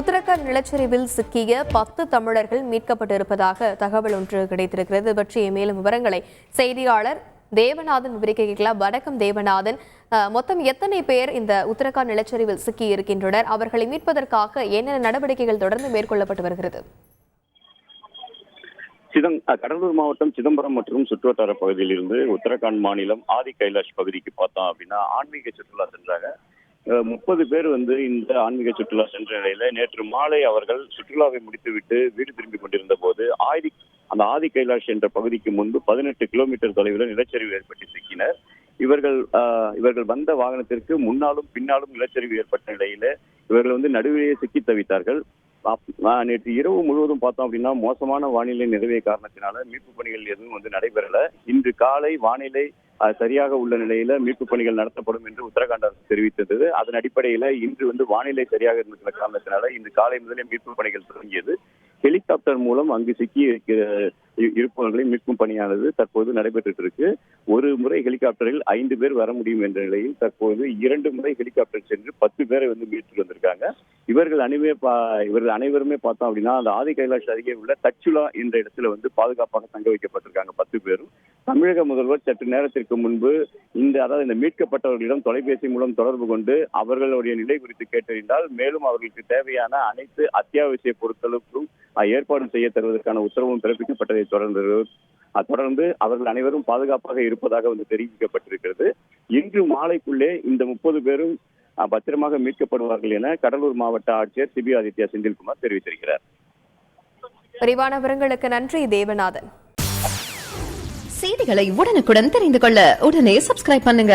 உத்தரகாண்ட் நிலச்சரிவில் சிக்கிய 10 தமிழர்கள் மீட்கப்பட்டிருப்பதாக தகவல் ஒன்று கிடைத்திருக்கிறது. பற்றிய மேலும் விவரங்களை செய்தியாளர் தேவநாதன் விவரிக்க கேட்கலாம். வணக்கம் தேவநாதன், மொத்தம் எத்தனை பேர் இந்த உத்தரகாண்ட் நிலச்சரிவில் சிக்கி இருக்கின்றனர்? அவர்களை மீட்பதற்காக என்னென்ன நடவடிக்கைகள் தொடர்ந்து மேற்கொள்ளப்பட்டு வருகிறது? கடலூர் மாவட்டம் சிதம்பரம் மற்றும் சுற்றுவட்டார பகுதியில் இருந்து உத்தரகாண்ட் மாநிலம் ஆதி கைலாஷ் பகுதிக்கு பார்த்தோம் அப்படின்னா ஆன்மீக சுற்றுலா சென்றாங்க. 30 பேர் இந்த ஆன்மீக சுற்றுலா சென்ற நிலையில நேற்று மாலை அவர்கள் சுற்றுலாவை முடித்துவிட்டு வீடு திரும்பி கொண்டிருந்த போது அந்த ஆதி கைலாஷ் என்ற பகுதிக்கு முன்பு 18 கிலோமீட்டர் தொலைவில் நிலச்சரிவு ஏற்பட்டு சிக்கினர். இவர்கள் வந்த வாகனத்திற்கு முன்னாலும் பின்னாலும் நிலச்சரிவு ஏற்பட்ட நிலையில இவர்கள் நடுவிலேயே சிக்கி தவித்தார்கள். நேற்று இரவு முழுவதும் பார்த்தோம் அப்படின்னா மோசமான வானிலை நிலவிய காரணத்தினால மீட்பு பணிகள் எதுவும் நடைபெறல. இன்று காலை வானிலை சரியாக உள்ள நிலையில மீட்பு பணிகள் நடத்தப்படும் என்று உத்தரகாண்ட் அரசு தெரிவித்தது. அதன் அடிப்படையில இன்று வானிலை சரியாக இருந்த காரணத்தினால இன்று காலை முதலே மீட்பு பணிகள் தொடங்கியது. ஹெலிகாப்டர் மூலம் அங்கு சிக்கி இருப்பவர்களை மீட்கும் பணியானது தற்போது நடைபெற்று இருக்கு. ஒரு முறை ஹெலிகாப்டரில் 5 பேர் வர முடியும் என்ற நிலையில் தற்போது 2 முறை ஹெலிகாப்டர் சென்று 10 பேரை மீட்டு வந்திருக்காங்க. இவர்கள் அனைவருமே பார்த்தோம் அப்படின்னா அந்த ஆதி கைலாஷ் அருகே உள்ள தச்சுலா என்ற இடத்துல பாதுகாப்பாக தங்க வைக்கப்பட்டிருக்காங்க 10 பேரும். தமிழக முதல்வர் சற்று நேரத்திற்கு முன்பு இந்த மீட்கப்பட்டவர்களிடம் தொலைபேசி மூலம் தொடர்பு கொண்டு அவர்களுடைய நிலை குறித்து கேட்டறிந்தால் மேலும் அவர்களுக்கு தேவையான அனைத்து அத்தியாவசிய பொருட்களுக்கும் ஏற்பாடு செய்ய தருவதற்கான உத்தரவும் பிறப்பிக்கப்பட்டதை தொடர்ந்து அவர்கள் அனைவரும் பாதுகாப்பாக இருப்பதாக தெரிவிக்கப்பட்டிருக்கிறது. இன்று மாலைக்குள்ளே இந்த 30 பேரும் பத்திரமாக மீட்கப்படுவார்கள் என கடலூர் மாவட்ட ஆட்சியர் சிபி ஆதித்யா செந்தில்குமார் தெரிவித்திருக்கிறார். விரிவான விவரங்களுக்கு நன்றி தேவநாதன். செய்திகளை உடனுக்குடன் தெரிந்து கொள்ள உடனே சப்ஸ்கிரைப் பண்ணுங்க.